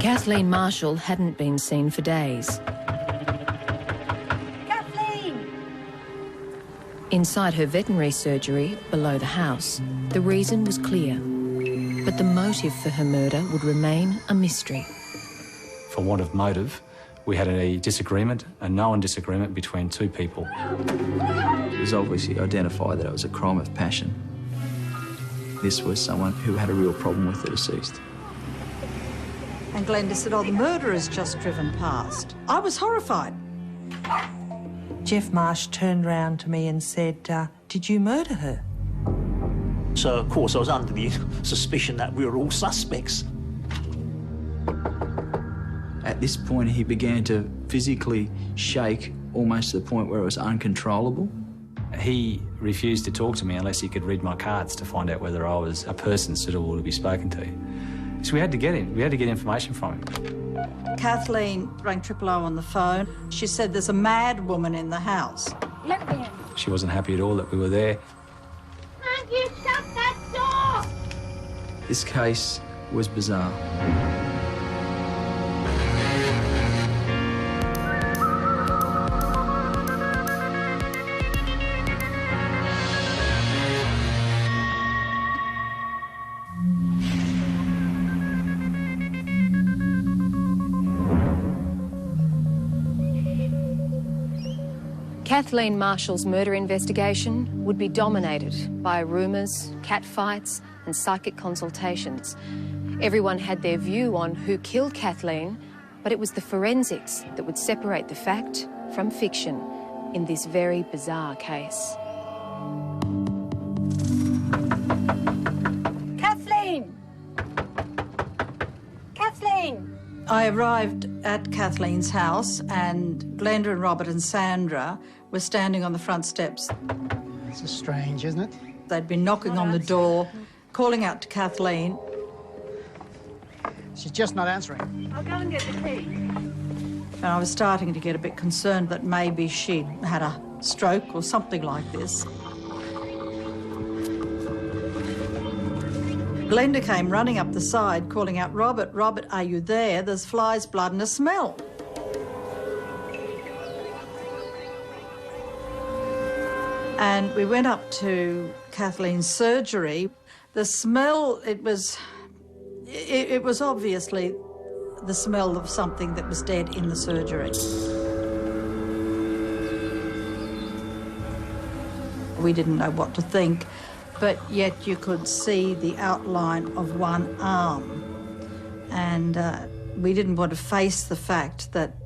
Kathleen Marshall hadn't been seen for days. Kathleen! Inside her veterinary surgery below the house, the reason was clear, but the motive for her murder would remain a mystery. For want of motive, we had a disagreement, a known disagreement between two people. It was obviously identified that it was a crime of passion. This was someone who had a real problem with the deceased. And Glenda said, oh, the murderer's just driven past. I was horrified. Jeff Marsh turned round to me and said, did you murder her? So, of course, I was under the suspicion that we were all suspects. At this point, he began to physically shake, almost to the point where it was uncontrollable. He refused to talk to me unless he could read my cards to find out whether I was a person suitable to be spoken to. So we had to get him. We had to get information from him. Kathleen rang 000 on the phone. She said there's a mad woman in the house. Let me in. She wasn't happy at all that we were there. Can't you shut that door? This case was bizarre. Kathleen Marshall's murder investigation would be dominated by rumours, catfights and psychic consultations. Everyone had their view on who killed Kathleen, but it was the forensics that would separate the fact from fiction in this very bizarre case. Kathleen! Kathleen! I arrived at Kathleen's house and Glenda and Robert and Sandra were standing on the front steps. This is strange, isn't it? They'd been knocking on the door, calling out to Kathleen. She's just not answering. I'll go and get the key. And I was starting to get a bit concerned that maybe she'd had a stroke or something like this. Glenda came running up the side, calling out, Robert, Robert, are you there? There's flies, blood and a smell. And we went up to Kathleen's surgery. The smell, it was obviously the smell of something that was dead in the surgery. We didn't know what to think, but yet you could see the outline of one arm. And we didn't want to face the fact that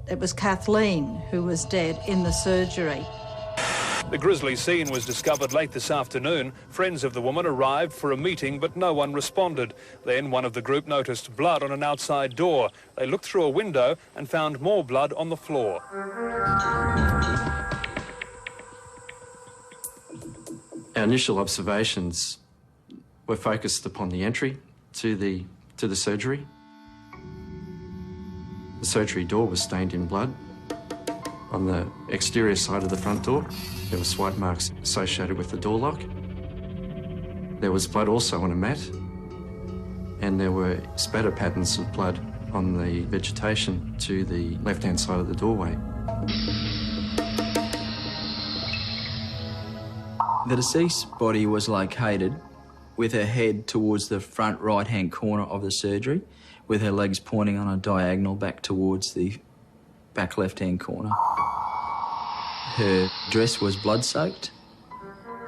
it was Kathleen who was dead in the surgery. The grisly scene was discovered late this afternoon. Friends of the woman arrived for a meeting, but no one responded. Then one of the group noticed blood on an outside door. They looked through a window and found more blood on the floor. Our initial observations were focused upon the entry to the surgery. The surgery door was stained in blood. On the exterior side of the front door, there were swipe marks associated with the door lock. There was blood also on a mat, and there were spatter patterns of blood on the vegetation to the left-hand side of the doorway. The deceased's body was located with her head towards the front right-hand corner of the surgery, with her legs pointing on a diagonal back towards the back left-hand corner. Her dress was blood-soaked,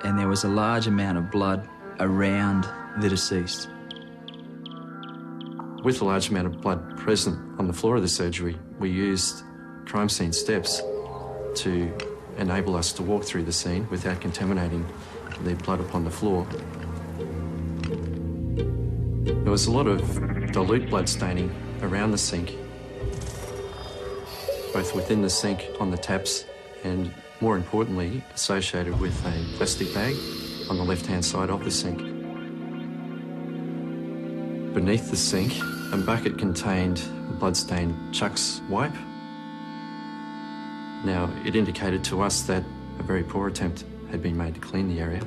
and there was a large amount of blood around the deceased. With a large amount of blood present on the floor of the surgery, we used crime scene steps to enable us to walk through the scene without contaminating the blood upon the floor. There was a lot of dilute blood staining around the sink, both within the sink, on the taps, and more importantly, associated with a plastic bag on the left-hand side of the sink. Beneath the sink, a bucket contained a blood-stained Chuck's wipe. Now, it indicated to us that a very poor attempt had been made to clean the area.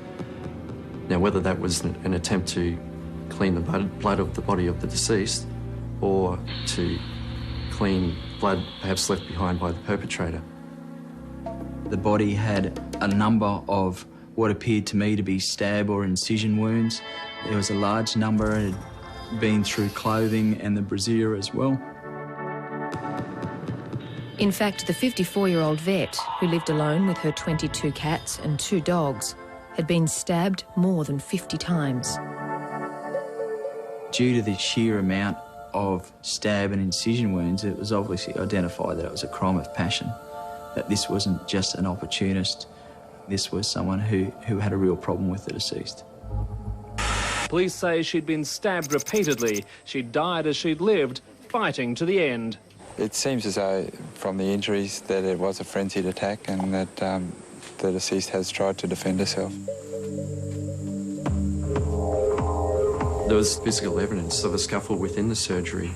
Now, whether that was an attempt to clean the blood of the body of the deceased, or to clean blood perhaps left behind by the perpetrator. The body had a number of what appeared to me to be stab or incision wounds. There was a large number that had been through clothing and the brassiere as well. In fact, the 54-year-old vet, who lived alone with her 22 cats and 2 dogs, had been stabbed more than 50 times. Due to the sheer amount of stab and incision wounds, it was obviously identified that it was a crime of passion, that this wasn't just an opportunist. This was someone who had a real problem with the deceased. Police say she'd been stabbed repeatedly. She'd died as she'd lived, fighting to the end. It seems as though, from the injuries, that it was a frenzied attack and that the deceased has tried to defend herself. There was physical evidence of a scuffle within the surgery.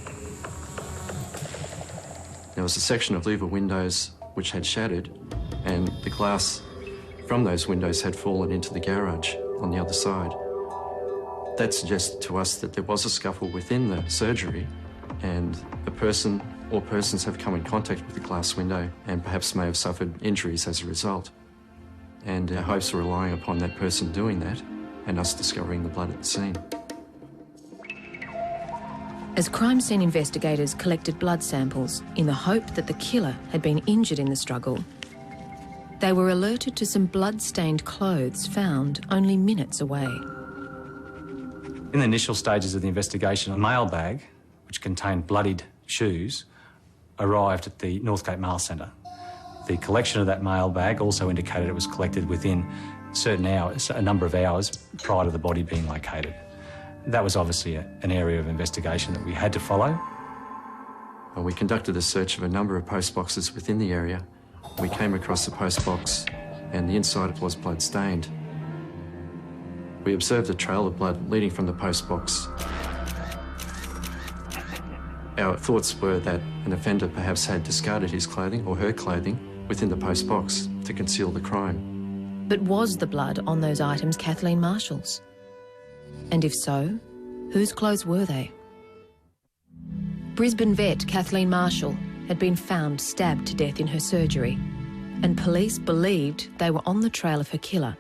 There was a section of louver windows which had shattered, and the glass from those windows had fallen into the garage on the other side. That suggested to us that there was a scuffle within the surgery, and a person or persons have come in contact with the glass window and perhaps may have suffered injuries as a result. And our hopes were relying upon that person doing that and us discovering the blood at the scene. As crime scene investigators collected blood samples in the hope that the killer had been injured in the struggle, they were alerted to some blood-stained clothes found only minutes away. In the initial stages of the investigation, a mail bag, which contained bloodied shoes, arrived at the Northgate Mail Centre. The collection of that mail bag also indicated it was collected within certain hours, a number of hours prior to the body being located. That was obviously an area of investigation that we had to follow. We conducted a search of a number of post boxes within the area. We came across a post box and the inside was blood stained. We observed a trail of blood leading from the post box. Our thoughts were that an offender perhaps had discarded his clothing or her clothing within the post box to conceal the crime. But was the blood on those items Kathleen Marshall's? And if so, whose clothes were they? Brisbane vet Kathleen Marshall had been found stabbed to death in her surgery, and police believed they were on the trail of her killer.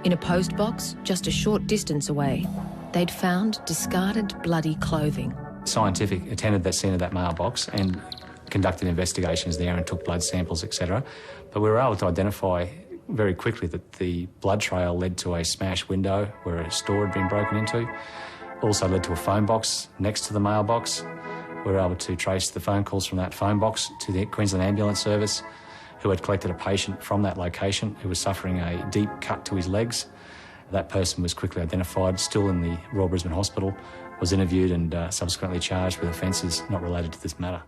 In a post box just a short distance away, they'd found discarded bloody clothing. Scientific attended that scene of that mailbox and conducted investigations there and took blood samples, etc. But we were able to identify very quickly that the blood trail led to a smashed window where a store had been broken into. Also led to a phone box next to the mailbox. We were able to trace the phone calls from that phone box to the Queensland Ambulance Service, who had collected a patient from that location who was suffering a deep cut to his legs. That person was quickly identified, still in the Royal Brisbane Hospital, was interviewed and subsequently charged with offences not related to this matter.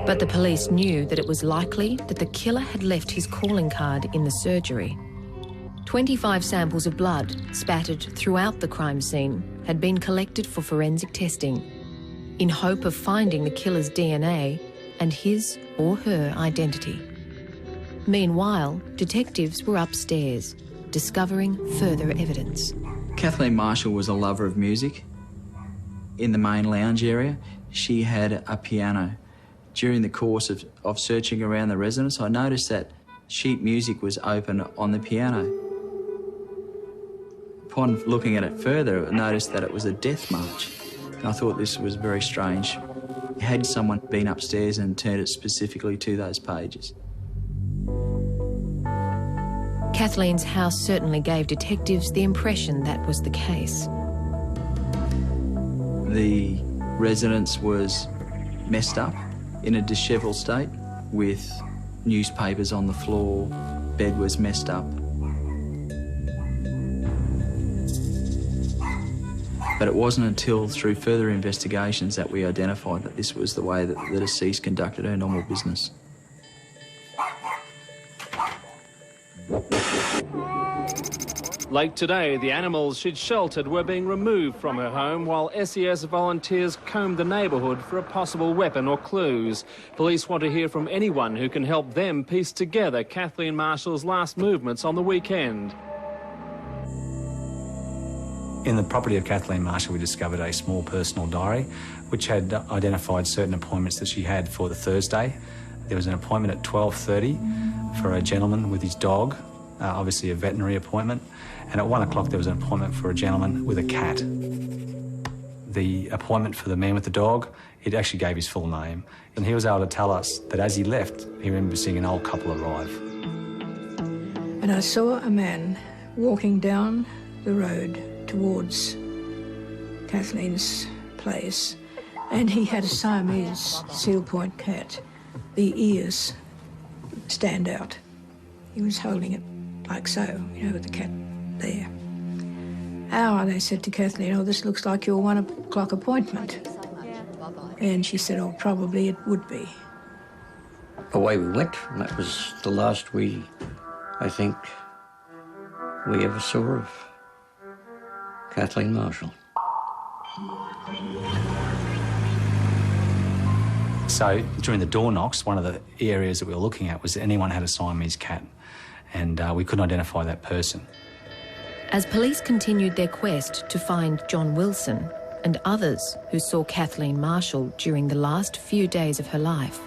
But the police knew that it was likely that the killer had left his calling card in the surgery. 25 samples of blood spattered throughout the crime scene had been collected for forensic testing in hope of finding the killer's DNA and his or her identity. Meanwhile, detectives were upstairs, discovering further evidence. Kathleen Marshall was a lover of music. In the main lounge area, she had a piano. During the course of searching around the residence, I noticed that sheet music was open on the piano. Upon looking at it further, I noticed that it was a death march. And I thought this was very strange. Had someone been upstairs and turned it specifically to those pages? Kathleen's house certainly gave detectives the impression that was the case. The residence was messed up, in a dishevelled state, with newspapers on the floor, bed was messed up. But it wasn't until through further investigations that we identified that this was the way that the deceased conducted her normal business. Late today, the animals she'd sheltered were being removed from her home while SES volunteers combed the neighbourhood for a possible weapon or clues. Police want to hear from anyone who can help them piece together Kathleen Marshall's last movements on the weekend. In the property of Kathleen Marshall, we discovered a small personal diary which had identified certain appointments that she had for the Thursday. There was an appointment at 12:30 for a gentleman with his dog, obviously a veterinary appointment, and at 1 o'clock there was an appointment for a gentleman with a cat. The appointment for the man with the dog, it actually gave his full name, and he was able to tell us that as he left, he remembered seeing an old couple arrive. And I saw a man walking down the road towards Kathleen's place, and he had a Siamese seal point cat. The ears stand out. He was holding it like so, you know, with the cat there. Oh, they said to Kathleen, oh, this looks like your 1 o'clock appointment. And she said, oh, probably it would be. Away we went, and that was the last I think, we ever saw of Kathleen Marshall. So during the door knocks, one of the areas that we were looking at was that anyone had a Siamese cat, and we couldn't identify that person. As police continued their quest to find John Wilson and others who saw Kathleen Marshall during the last few days of her life,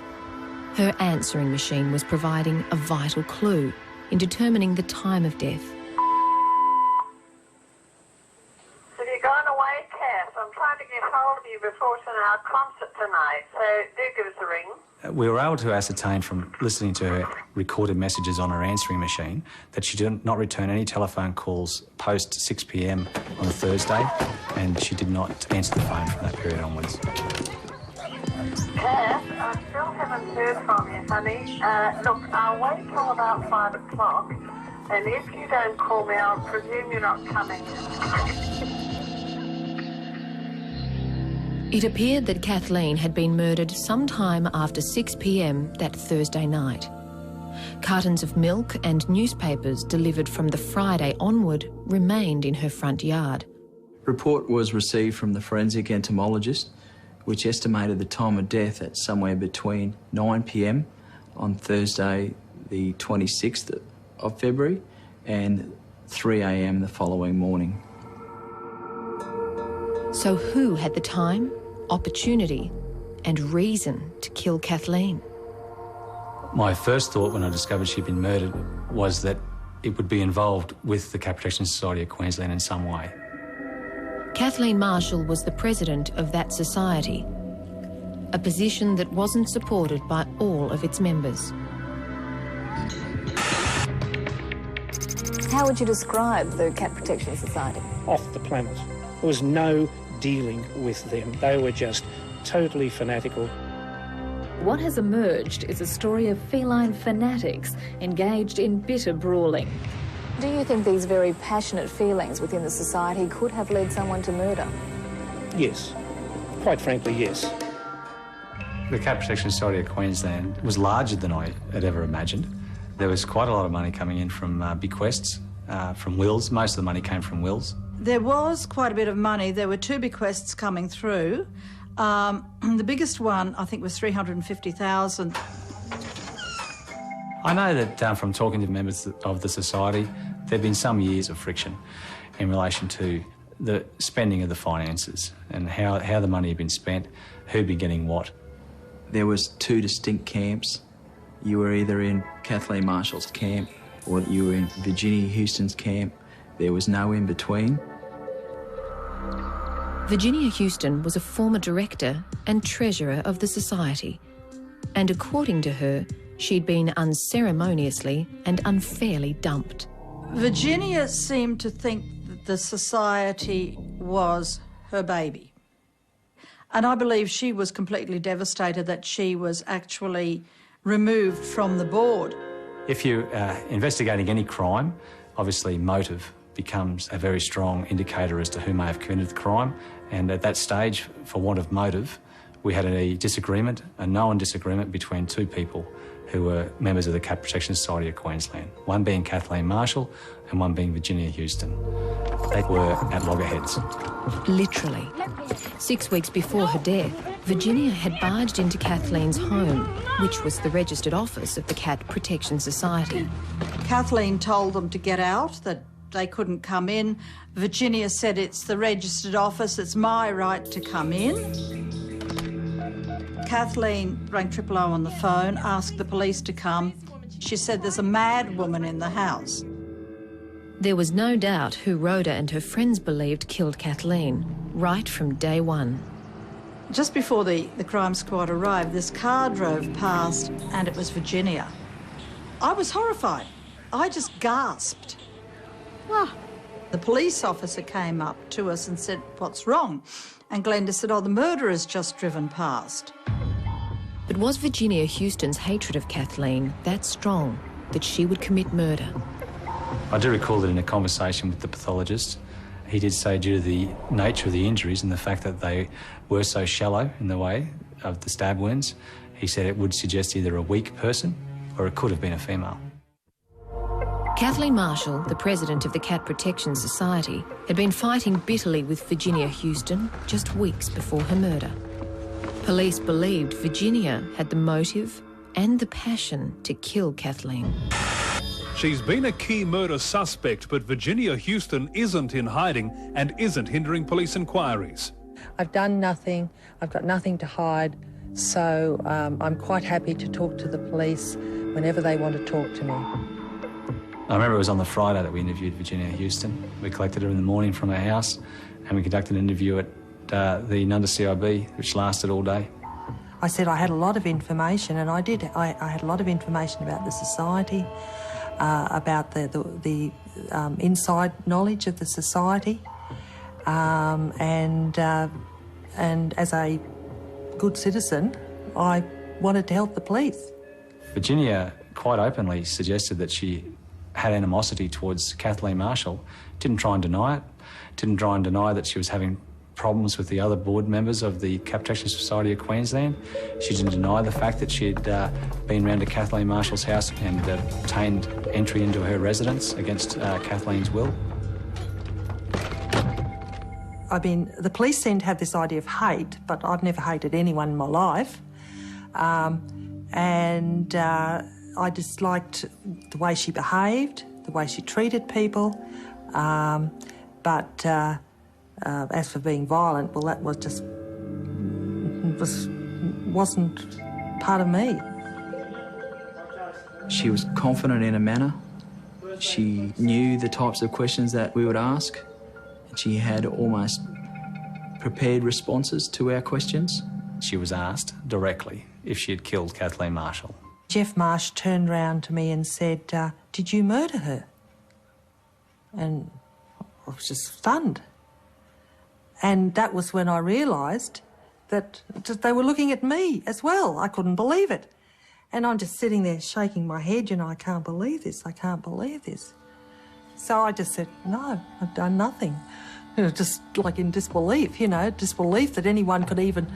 her answering machine was providing a vital clue in determining the time of death. So you're going away, Kath. I'm trying to get hold of you before our concert tonight, so do give us a ring. We were able to ascertain from listening to her recorded messages on her answering machine that she did not return any telephone calls post 6 p.m. on a Thursday, and she did not answer the phone from that period onwards. Kath, I still haven't heard from you, honey. Look, I'll wait till about 5 o'clock, and if you don't call me, I'll presume you're not coming. It appeared that Kathleen had been murdered sometime after 6 p.m. that Thursday night. Cartons of milk and newspapers delivered from the Friday onward remained in her front yard. Report was received from the forensic entomologist, which estimated the time of death at somewhere between 9 p.m. on Thursday the 26th of February and 3 a.m. the following morning. So who had the time, opportunity and reason to kill Kathleen? My first thought when I discovered she'd been murdered was that it would be involved with the Cat Protection Society of Queensland in some way. Kathleen Marshall was the president of that society, a position that wasn't supported by all of its members. How would you describe the Cat Protection Society? Off the planet. There was no dealing with them. They were just totally fanatical. What has emerged is a story of feline fanatics engaged in bitter brawling. Do you think these very passionate feelings within the society could have led someone to murder? Yes. Quite frankly, yes. The Cat Protection Society of Queensland was larger than I had ever imagined. There was quite a lot of money coming in from bequests, from wills. Most of the money came from wills. There was quite a bit of money. There were 2 bequests coming through. The biggest one, I think, was $350,000. I know that from talking to members of the society, there have been some years of friction in relation to the spending of the finances and how the money had been spent, who'd be getting what. There was 2 distinct camps. You were either in Kathleen Marshall's camp or you were in Virginia Houston's camp. There was no in between. Virginia Houston was a former director and treasurer of the society, and according to her, she'd been unceremoniously and unfairly dumped. Virginia seemed to think that the society was her baby. And I believe she was completely devastated that she was actually removed from the board. If you're investigating any crime, obviously motive becomes a very strong indicator as to who may have committed the crime. And at that stage, for want of motive, we had a disagreement, a known disagreement between 2 people who were members of the Cat Protection Society of Queensland, one being Kathleen Marshall and one being Virginia Houston. They were at loggerheads. Literally. 6 weeks before her death, Virginia had barged into Kathleen's home, which was the registered office of the Cat Protection Society. Kathleen told them to get out, that They couldn't come in. Virginia said, it's the registered office, it's my right to come in. Kathleen rang 000 on the phone, asked the police to come. She said there's a mad woman in the house. There was no doubt who Rhoda and her friends believed killed Kathleen, right from day one. Just before the crime squad arrived, this car drove past and it was Virginia. I was horrified. I just gasped. The police officer came up to us and said, what's wrong? And Glenda said, oh, the murderer's just driven past. But was Virginia Houston's hatred of Kathleen that strong that she would commit murder? I do recall that in a conversation with the pathologist, he did say due to the nature of the injuries and the fact that they were so shallow in the way of the stab wounds, he said it would suggest either a weak person or it could have been a female. Kathleen Marshall, the president of the Cat Protection Society, had been fighting bitterly with Virginia Houston just weeks before her murder. Police believed Virginia had the motive and the passion to kill Kathleen. She's been a key murder suspect, but Virginia Houston isn't in hiding and isn't hindering police inquiries. I've done nothing. I've got nothing to hide. So I'm quite happy to talk to the police whenever they want to talk to me. I remember it was on the Friday that we interviewed Virginia Houston. We collected her in the morning from her house and we conducted an interview at the Nunda CIB, which lasted all day. I said I had a lot of information, and I did. I had a lot of information about the society, about the inside knowledge of the society, and as a good citizen, I wanted to help the police. Virginia quite openly suggested that she had animosity towards Kathleen Marshall, didn't try and deny it, didn't try and deny that she was having problems with the other board members of the Cat Protection Society of Queensland. She didn't deny the fact that she had been round to Kathleen Marshall's house and obtained entry into her residence against Kathleen's will. I mean, the police seem to have this idea of hate, but I've never hated anyone in my life. I disliked the way she behaved, the way she treated people, but as for being violent, well, that was just wasn't part of me. She was confident in her manner. She knew the types of questions that we would ask. She had almost prepared responses to our questions. She was asked directly if she had killed Kathleen Marshall. Jeff Marsh turned round to me and said, did you murder her? And I was just stunned. And that was when I realised that they were looking at me as well. I couldn't believe it. And I'm just sitting there shaking my head, you know, I can't believe this, I can't believe this. So I just said, no, I've done nothing. You know, just like in disbelief, you know, disbelief that anyone could even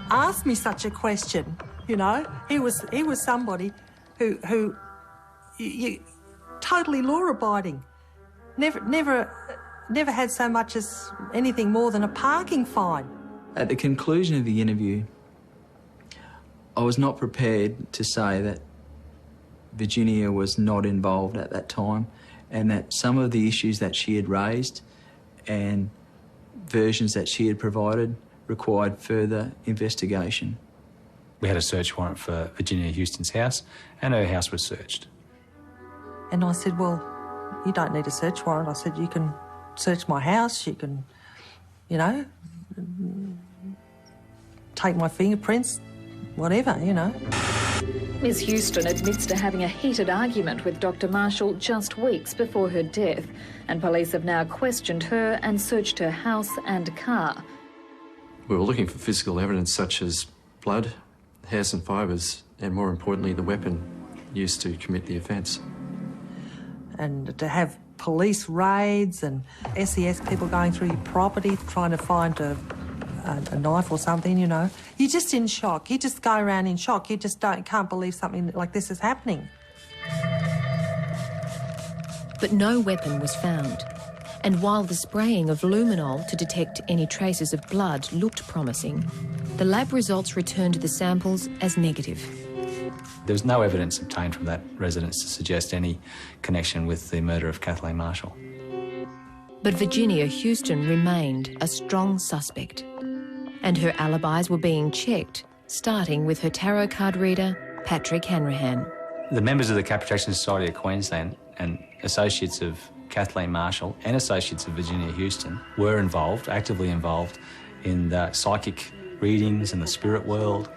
ask me such a question, you know. He was somebody who totally law-abiding, never had so much as anything more than a parking fine. At the conclusion of the interview, I was not prepared to say that Virginia was not involved at that time and that some of the issues that she had raised and versions that she had provided required further investigation. We had a search warrant for Virginia Houston's house and her house was searched. And I said, well, you don't need a search warrant. I said, you can search my house, you can, you know, take my fingerprints, whatever, you know. Ms Houston admits to having a heated argument with Dr Marshall just weeks before her death, and police have now questioned her and searched her house and car. We were looking for physical evidence such as blood, hairs and fibres, and more importantly, the weapon used to commit the offence. And to have police raids and SES people going through your property trying to find a knife or something, you know. You're just in shock. You just go around in shock. You just can't believe something like this is happening. But no weapon was found. And while the spraying of luminol to detect any traces of blood looked promising, the lab results returned the samples as negative. There was no evidence obtained from that residence to suggest any connection with the murder of Kathleen Marshall. But Virginia Houston remained a strong suspect, and her alibis were being checked, starting with her tarot card reader, Patrick Hanrahan. The members of the Cat Protection Society of Queensland and associates of Kathleen Marshall and associates of Virginia Houston were involved, actively involved, in the psychic readings and the spirit world.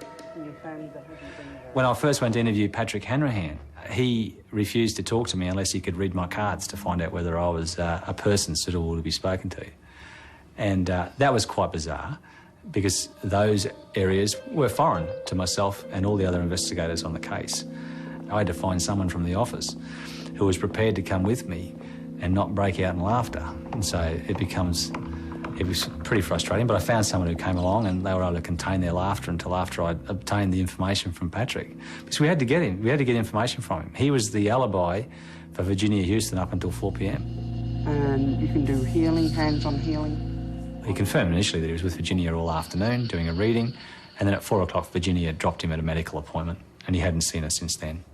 When I first went to interview Patrick Hanrahan, he refused to talk to me unless he could read my cards to find out whether I was a person suitable to be spoken to. And that was quite bizarre, because those areas were foreign to myself and all the other investigators on the case. I had to find someone from the office who was prepared to come with me and not break out in laughter. And so it was pretty frustrating, but I found someone who came along and they were able to contain their laughter until after I'd obtained the information from Patrick. Because we had to get information from him. He was the alibi for Virginia Houston up until 4 p.m. And you can do healing, hands-on healing. He confirmed initially that he was with Virginia all afternoon doing a reading, and then at 4 o'clock Virginia dropped him at a medical appointment, and he hadn't seen her since then.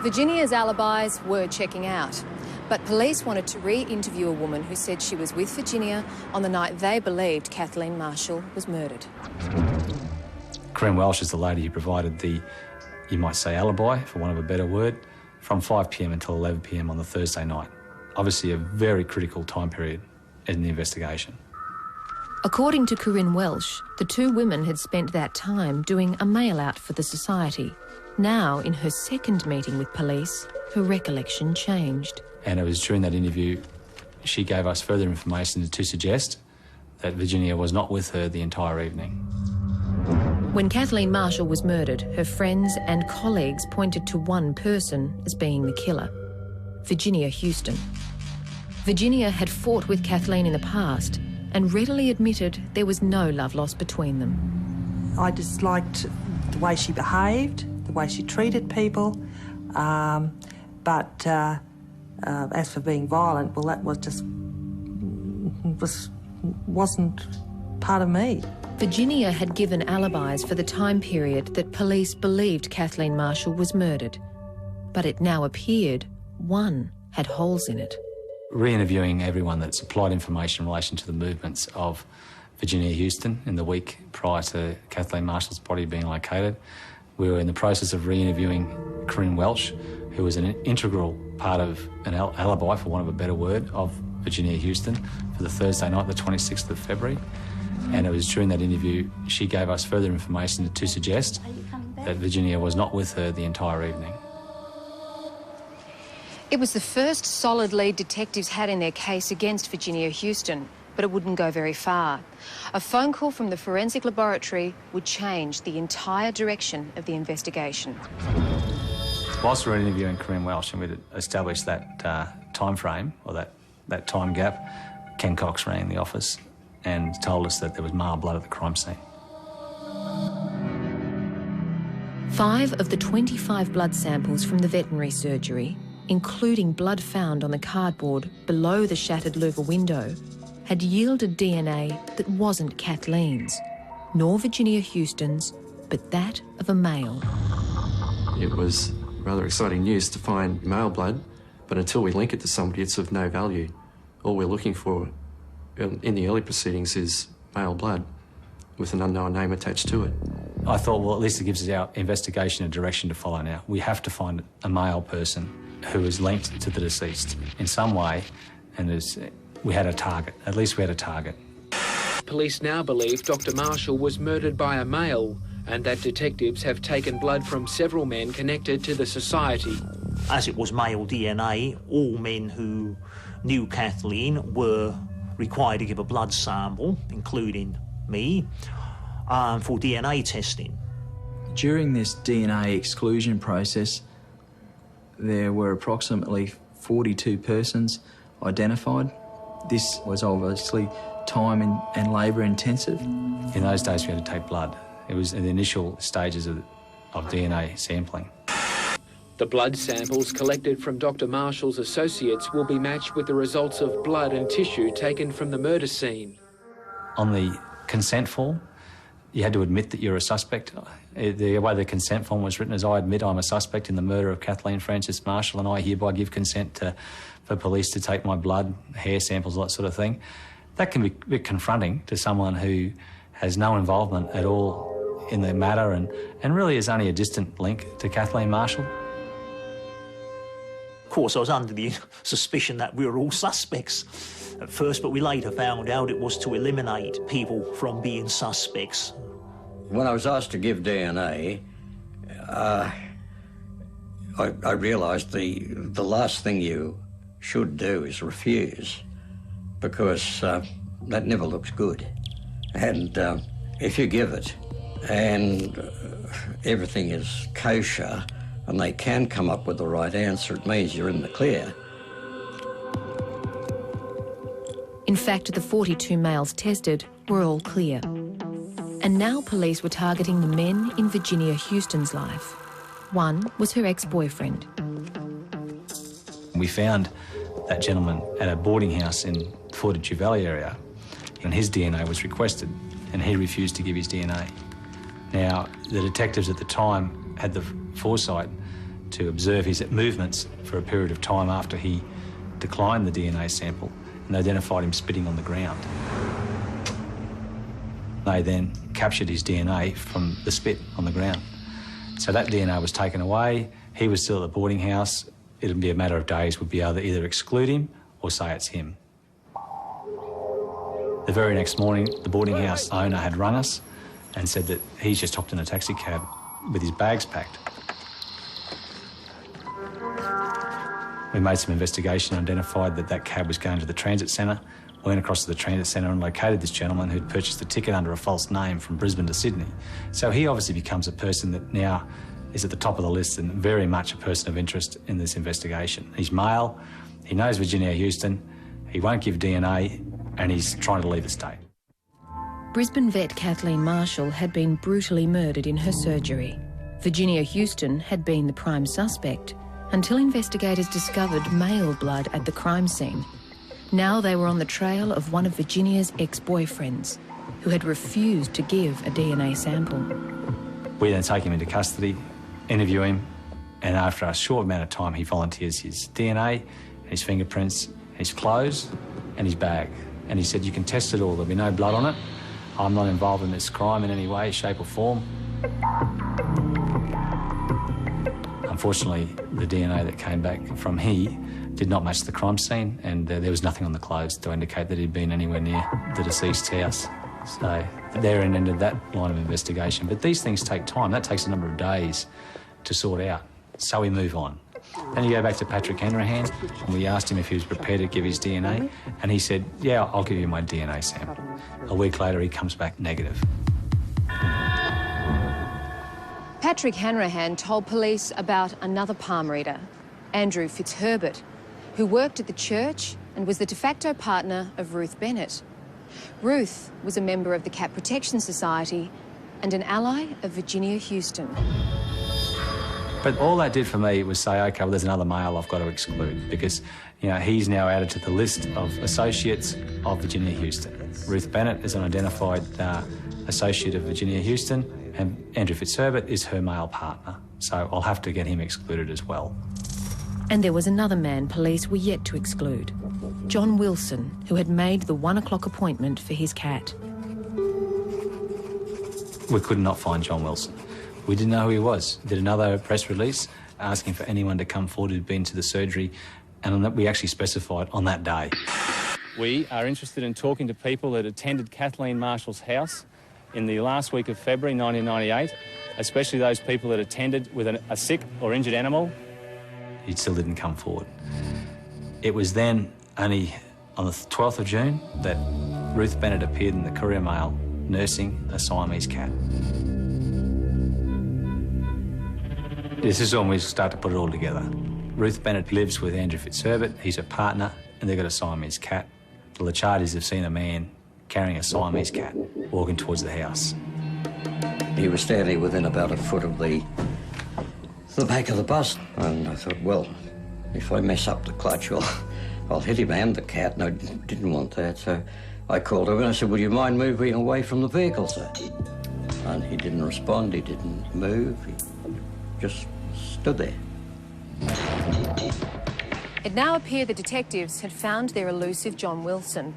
Virginia's alibis were checking out, but police wanted to re-interview a woman who said she was with Virginia on the night they believed Kathleen Marshall was murdered. Corinne Welsh is the lady who provided the, you might say, alibi, for want of a better word, from 5 p.m. until 11 p.m. on the Thursday night. Obviously a very critical time period in the investigation. According to Corinne Welsh, the two women had spent that time doing a mail-out for the society. Now, in her second meeting with police, her recollection changed. And it was during that interview she gave us further information to suggest that Virginia was not with her the entire evening. When Kathleen Marshall was murdered, her friends and colleagues pointed to one person as being the killer, Virginia Houston. Virginia had fought with Kathleen in the past and readily admitted there was no love lost between them. I disliked the way she behaved, the way she treated people, but as for being violent, well, that was just wasn't part of me. Virginia had given alibis for the time period that police believed Kathleen Marshall was murdered, but it now appeared one had holes in it. Re-interviewing everyone that supplied information in relation to the movements of Virginia Houston in the week prior to Kathleen Marshall's body being located, we were in the process of re-interviewing Corinne Welsh, who was an integral part of an alibi, for want of a better word, of Virginia Houston for the Thursday night, the 26th of February. And it was during that interview she gave us further information to suggest that Virginia was not with her the entire evening. It was the first solid lead detectives had in their case against Virginia Houston, but it wouldn't go very far. A phone call from the forensic laboratory would change the entire direction of the investigation. Whilst we were interviewing Corinne Welsh and we'd established that time frame, or that time gap, Ken Cox rang the office and told us that there was male blood at the crime scene. 5 of the 25 blood samples from the veterinary surgery, including blood found on the cardboard below the shattered louver window, had yielded DNA that wasn't Kathleen's, nor Virginia Houston's, but that of a male. It was rather exciting news to find male blood, but until we link it to somebody, it's of no value. All we're looking for in the early proceedings is male blood with an unknown name attached to it. I thought, well, at least it gives our investigation a direction to follow now. We have to find a male person who is linked to the deceased in some way, and we had a target. At least we had a target. Police now believe Dr. Marshall was murdered by a male, and that detectives have taken blood from several men connected to the society. As it was male DNA, all men who knew Kathleen were required to give a blood sample, including me, for DNA testing. During this DNA exclusion process, there were approximately 42 persons identified. This was obviously time and labour intensive. In those days we had to take blood. It was in the initial stages of DNA sampling. The blood samples collected from Dr. Marshall's associates will be matched with the results of blood and tissue taken from the murder scene. On the consent form, you had to admit that you're a suspect. The way the consent form was written is, I admit I'm a suspect in the murder of Kathleen Frances Marshall, and I hereby give consent for police to take my blood, hair samples, all that sort of thing. That can be a bit confronting to someone who has no involvement at all in the matter and really is only a distant link to Kathleen Marshall. Of course, I was under the suspicion that we were all suspects at first, but we later found out it was to eliminate people from being suspects. When I was asked to give DNA, I realised the last thing you should do is refuse, because that never looks good. And if you give it and everything is kosher and they can come up with the right answer, it means you're in the clear. In fact, the 42 males tested were all clear. And now police were targeting the men in Virginia Houston's life. One was her ex-boyfriend. We found that gentleman at a boarding house in Fortitude Valley area, and his DNA was requested, and he refused to give his DNA. Now, the detectives at the time had the foresight to observe his movements for a period of time after he declined the DNA sample, and they identified him spitting on the ground. They then captured his DNA from the spit on the ground. So that DNA was taken away. He was still at the boarding house. It'd be a matter of days, would be able to either exclude him or say it's him. The very next morning, the boarding house owner had rung us and said that he's just hopped in a taxi cab with his bags packed. We made some investigation and identified that that cab was going to the transit centre. We went across to the transit centre and located this gentleman who'd purchased a ticket under a false name from Brisbane to Sydney. So he obviously becomes a person that now is at the top of the list and very much a person of interest in this investigation. He's male, he knows Virginia Houston, he won't give DNA, and he's trying to leave the state. Brisbane vet Kathleen Marshall had been brutally murdered in her surgery. Virginia Houston had been the prime suspect until investigators discovered male blood at the crime scene. Now they were on the trail of one of Virginia's ex-boyfriends, who had refused to give a DNA sample. We then take him into custody, interview him, and after a short amount of time he volunteers his DNA, his fingerprints, his clothes and his bag. And he said, you can test it all, there'll be no blood on it. I'm not involved in this crime in any way, shape or form. Unfortunately, the DNA that came back from he did not match the crime scene, and there was nothing on the clothes to indicate that he'd been anywhere near the deceased's house. So therein ended that line of investigation. But these things take time. That takes a number of days to sort out. So we move on. Then you go back to Patrick Hanrahan, and we asked him if he was prepared to give his DNA, and he said, yeah, I'll give you my DNA sample. A week later, he comes back negative. Patrick Hanrahan told police about another palm reader, Andrew Fitzherbert, who worked at the church and was the de facto partner of Ruth Bennett. Ruth was a member of the Cat Protection Society and an ally of Virginia Houston. But all that did for me was say, OK, well, there's another male I've got to exclude because, you know, he's now added to the list of associates of Virginia Houston. Ruth Bennett is an identified associate of Virginia Houston, and Andrew Fitzherbert is her male partner. So I'll have to get him excluded as well. And there was another man police were yet to exclude, John Wilson, who had made the 1 o'clock appointment for his cat. We could not find John Wilson. We didn't know who he was. Did another press release asking for anyone to come forward who'd been to the surgery, and on that we actually specified on that day. We are interested in talking to people that attended Kathleen Marshall's house in the last week of February 1998, especially those people that attended with a sick or injured animal. He still didn't come forward. It was then only on the 12th of June that Ruth Bennett appeared in the Courier Mail nursing a Siamese cat. This is when we start to put it all together. Ruth Bennett lives with Andrew Fitzherbert, he's a partner, and they've got a Siamese cat. The Lachardis have seen a man carrying a Siamese cat walking towards the house. He was standing within about a foot of the back of the bus, and I thought, well, if I mess up the clutch, I'll hit him and the cat, and I didn't want that, so I called him and I said, would you mind moving away from the vehicle, sir? And he didn't respond, he didn't move, he just stood there. It now appeared the detectives had found their elusive John Wilson.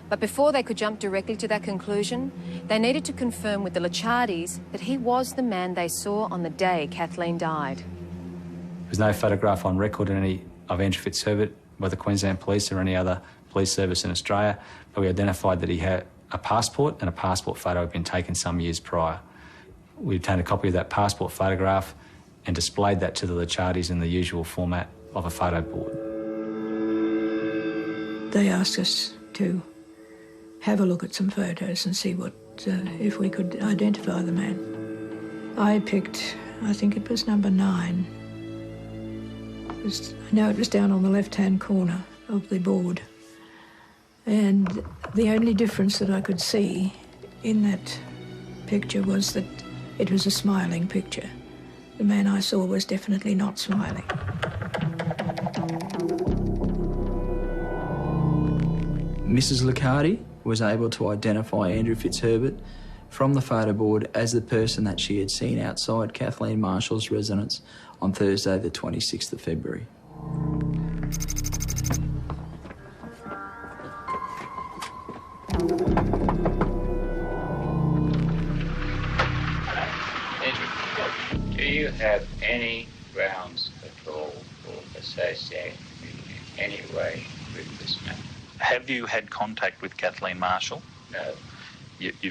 But before they could jump directly to that conclusion, they needed to confirm with the Licciardis that he was the man they saw on the day Kathleen died. There was no photograph on record of Andrew Fitzherbert by the Queensland Police or any other police service in Australia, but we identified that he had a passport, and a passport photo had been taken some years prior. We obtained a copy of that passport photograph and displayed that to the Licciardis in the usual format of a photo board. They asked us to have a look at some photos and see what if we could identify the man. I picked, I think it was number 9. I know it was down on the left-hand corner of the board. And the only difference that I could see in that picture was that it was a smiling picture. The man I saw was definitely not smiling. Mrs. Licciardi was able to identify Andrew Fitzherbert from the photo board as the person that she had seen outside Kathleen Marshall's residence on Thursday the 26th of February. Andrew, do you have any grounds at all for associating in any way with this man? Have you had contact with Kathleen Marshall? No.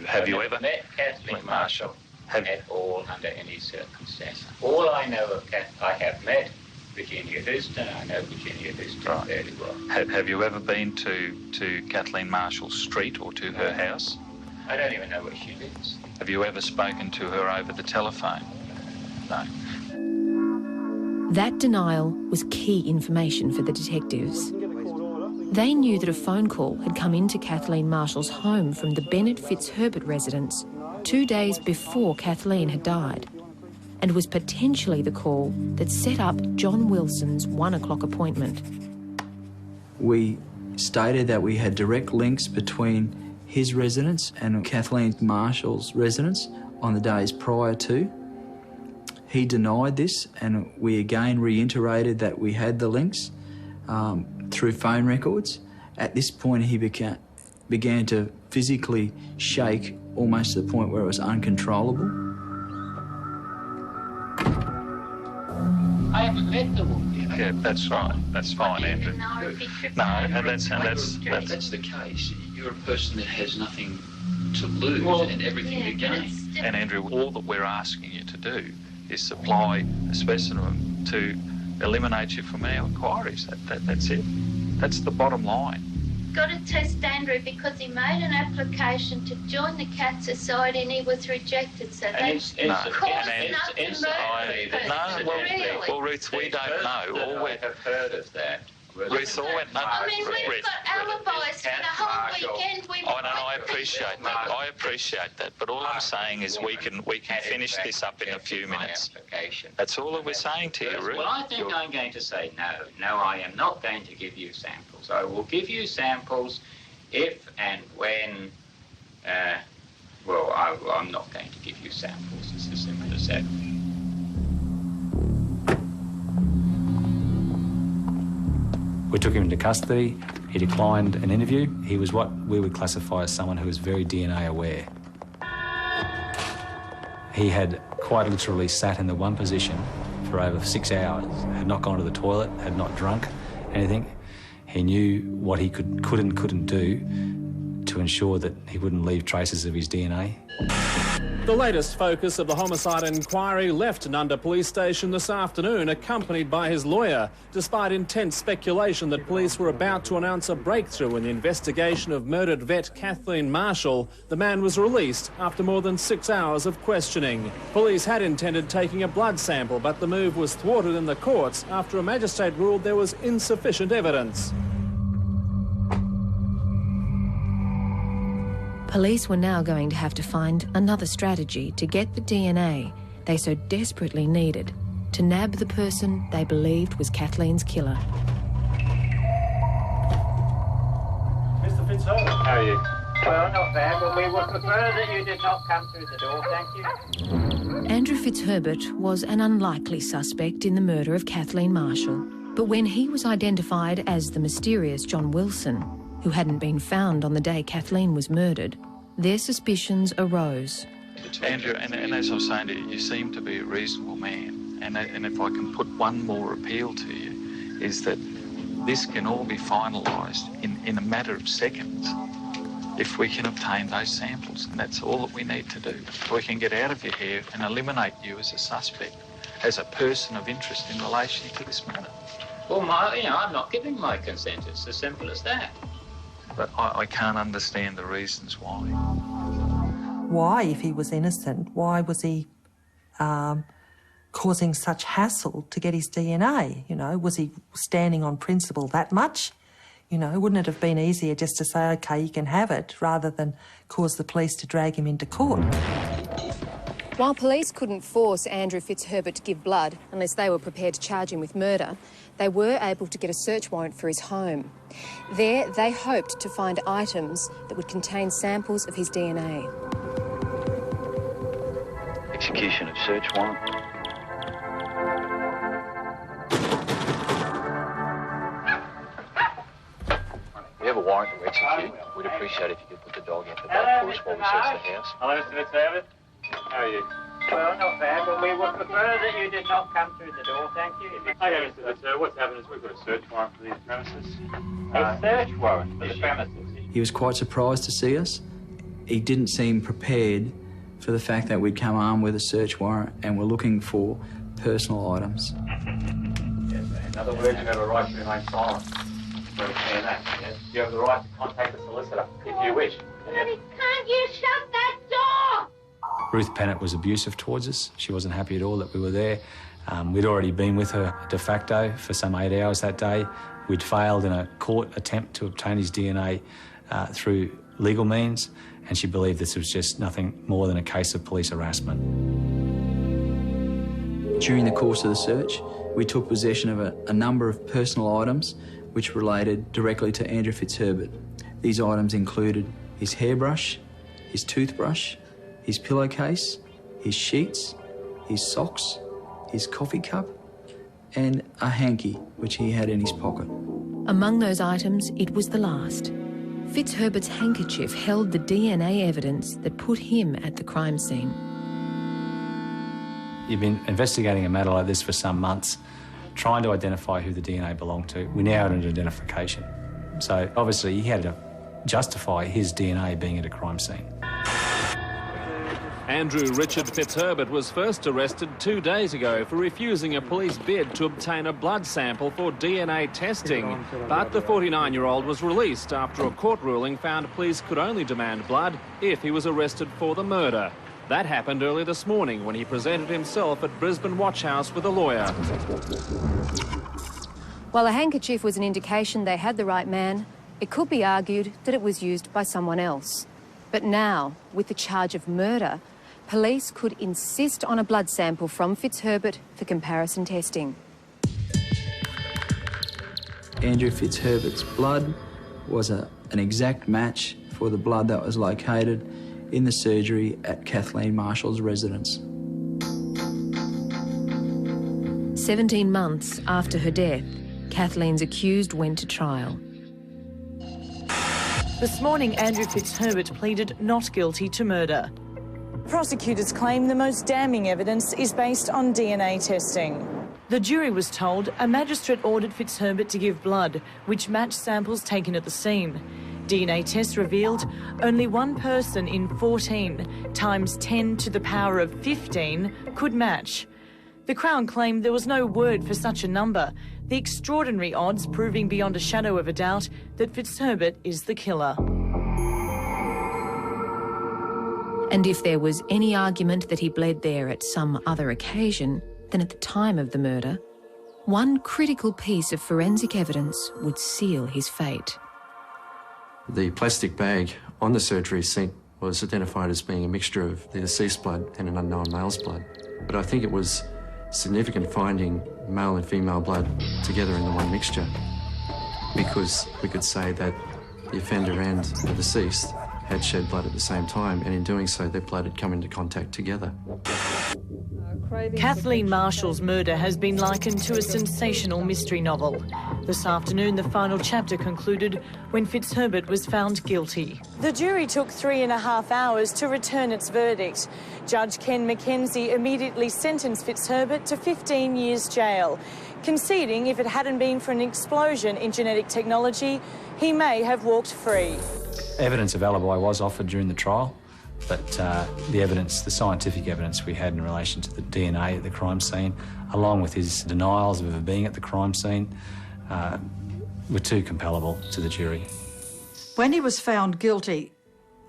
Have you ever met Kathleen Marshall at all under any circumstance? All I know of I have met Virginia Houston. I know Virginia Houston fairly well. Have you ever been to Kathleen Marshall's street or to her house? I don't even know where she lives. Have you ever spoken to her over the telephone? No. That denial was key information for the detectives. They knew that a phone call had come into Kathleen Marshall's home from the Bennett Fitzherbert residence 2 days before Kathleen had died, and was potentially the call that set up John Wilson's 1 o'clock appointment. We stated that we had direct links between his residence and Kathleen Marshall's residence on the days prior to. He denied this, and we again reiterated that we had the links through phone records. At this point, he began to physically shake, almost to the point where it was uncontrollable. I haven't met the woman. Yeah, that's right. That's fine, Andrew. No, and that's the case. You're a person that has nothing to lose and everything to gain. And Andrew, all that we're asking you to do is supply a specimen to eliminate you from our inquiries. That's it. That's the bottom line. Got to test Andrew because he made an application to join the Cat Society and he was rejected. So that's caused enough to murder the person. Well, Ruth, we don't know. I have heard of that. Ruth, we've got alibis for the whole weekend. I appreciate that. I appreciate that. But all I'm saying is we can finish this up in a few minutes. That's all that we're saying to you, Ruth. Well, I think I'm going to say no. No, I am not going to give you samples. I will give you samples if and when. I'm not going to give you samples. It's as simple as that. We took him into custody. He declined an interview. He was what we would classify as someone who was very DNA aware. He had quite literally sat in the one position for over 6 hours, had not gone to the toilet, had not drunk anything. He knew what he could and couldn't do to ensure that he wouldn't leave traces of his DNA. The latest focus of the homicide inquiry left Nunda Police Station this afternoon, accompanied by his lawyer, despite intense speculation that police were about to announce a breakthrough in the investigation of murdered vet Kathleen Marshall. The man was released after more than 6 hours of questioning. Police had intended taking a blood sample, but the move was thwarted in the courts after a magistrate ruled there was insufficient evidence. Police were now going to have to find another strategy to get the DNA they so desperately needed to nab the person they believed was Kathleen's killer. Mr. Fitzherbert. How are you? Well, not bad, but we would prefer that you did not come through the door, thank you. Andrew Fitzherbert was an unlikely suspect in the murder of Kathleen Marshall. But when he was identified as the mysterious John Wilson, who hadn't been found on the day Kathleen was murdered, their suspicions arose. Andrew, and as I was saying to you, you seem to be a reasonable man. And if I can put one more appeal to you, is that this can all be finalised in a matter of seconds if we can obtain those samples. And that's all that we need to do. We can get out of your hair and eliminate you as a suspect, as a person of interest in relation to this matter. Well, I'm not giving my consent. It's as simple as that. But I can't understand the reasons why. Why, if he was innocent, why was he causing such hassle to get his DNA? You know, was he standing on principle that much? You know, wouldn't it have been easier just to say, OK, you can have it, rather than cause the police to drag him into court? While police couldn't force Andrew Fitzherbert to give blood unless they were prepared to charge him with murder, they were able to get a search warrant for his home. There, they hoped to find items that would contain samples of his DNA. Execution of search warrant. We have a warrant to execute. We'd appreciate if you could put the dog out the back for us while we search the house. Hello, Mr. Fitzherbert. How are you? Well, not bad, but we would prefer that you did not come through the door, thank you. Okay, Mr. Fitzherbert, what's happened is we've got a search warrant for these premises. A search warrant for the premises? He was quite surprised to see us. He didn't seem prepared for the fact that we'd come armed with a search warrant and were looking for personal items. Yes, in other words, you have a right to remain silent. You understand that? Yes. You have the right to contact the solicitor if you wish. Daddy, can't you shut that door? Ruth Pennant was abusive towards us. She wasn't happy at all that we were there. We'd already been with her de facto for some 8 hours that day. We'd failed in a court attempt to obtain his DNA through legal means, and she believed this was just nothing more than a case of police harassment. During the course of the search, we took possession of a number of personal items which related directly to Andrew Fitzherbert. These items included his hairbrush, his toothbrush, his pillowcase, his sheets, his socks, his coffee cup, and a hanky which he had in his pocket. Among those items, it was the last. Fitzherbert's handkerchief held the DNA evidence that put him at the crime scene. You've been investigating a matter like this for some months, trying to identify who the DNA belonged to. We now had an identification. So obviously he had to justify his DNA being at a crime scene. Andrew Richard Fitzherbert was first arrested 2 days ago for refusing a police bid to obtain a blood sample for DNA testing. But the 49-year-old was released after a court ruling found police could only demand blood if he was arrested for the murder. That happened early this morning when he presented himself at Brisbane Watch House with a lawyer. While a handkerchief was an indication they had the right man, it could be argued that it was used by someone else. But now, with the charge of murder, police could insist on a blood sample from Fitzherbert for comparison testing. Andrew Fitzherbert's blood was an exact match for the blood that was located in the surgery at Kathleen Marshall's residence. 17 months after her death, Kathleen's accused went to trial. This morning, Andrew Fitzherbert pleaded not guilty to murder. Prosecutors claim the most damning evidence is based on DNA testing. The jury was told a magistrate ordered Fitzherbert to give blood, which matched samples taken at the scene. DNA tests revealed only one person in 14 times 10 to the power of 15 could match. The Crown claimed there was no word for such a number, the extraordinary odds proving beyond a shadow of a doubt that Fitzherbert is the killer. And if there was any argument that he bled there at some other occasion than at the time of the murder, one critical piece of forensic evidence would seal his fate. The plastic bag on the surgery seat was identified as being a mixture of the deceased blood and an unknown male's blood. But I think it was significant finding male and female blood together in the one mixture, because we could say that the offender and the deceased had shed blood at the same time, and in doing so, their blood had come into contact together. Kathleen Marshall's murder has been likened to a sensational mystery novel. This afternoon, the final chapter concluded when Fitzherbert was found guilty. The jury took 3.5 hours to return its verdict. Judge Ken McKenzie immediately sentenced Fitzherbert to 15 years jail, conceding if it hadn't been for an explosion in genetic technology, he may have walked free. Evidence of alibi was offered during the trial, but the evidence, the scientific evidence we had in relation to the DNA at the crime scene, along with his denials of ever being at the crime scene, were too compellable to the jury. When he was found guilty,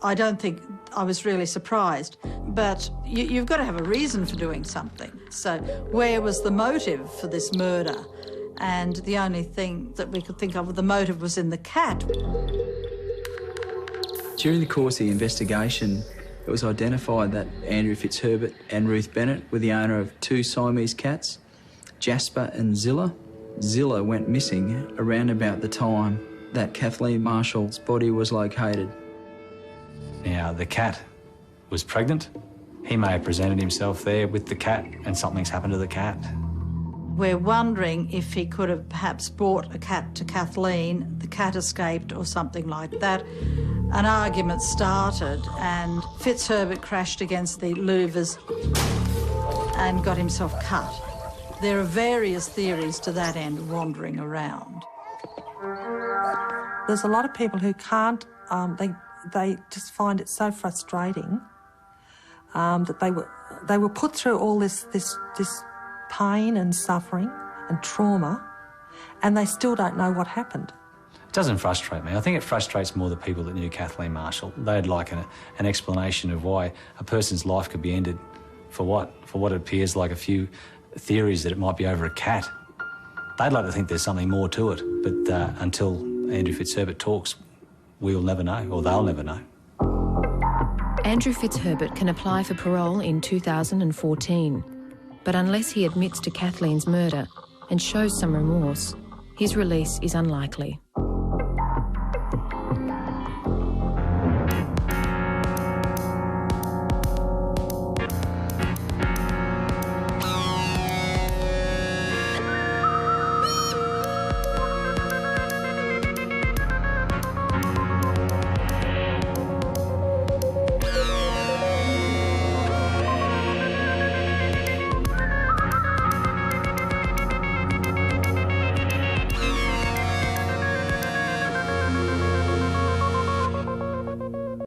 I don't think I was really surprised, but you've got to have a reason for doing something. So where was the motive for this murder? And the only thing that we could think of, the motive was in the cat. During the course of the investigation, it was identified that Andrew Fitzherbert and Ruth Bennett were the owner of 2 Siamese cats, Jasper and Zilla. Zilla went missing around about the time that Kathleen Marshall's body was located. Now, the cat was pregnant. He may have presented himself there with the cat and something's happened to the cat. We're wondering if he could have perhaps brought a cat to Kathleen, the cat escaped or something like that. An argument started and Fitzherbert crashed against the louvers and got himself cut. There are various theories to that end wandering around. There's a lot of people who can't, they just find it so frustrating that they were put through all this pain and suffering and trauma, and they still don't know what happened. It doesn't frustrate me. I think it frustrates more the people that knew Kathleen Marshall. They'd like an explanation of why a person's life could be ended for what? For what appears like a few theories that it might be over a cat. They'd like to think there's something more to it, but until Andrew Fitzherbert talks, we'll never know, or they'll never know. Andrew Fitzherbert can apply for parole in 2014, but unless he admits to Kathleen's murder and shows some remorse, his release is unlikely.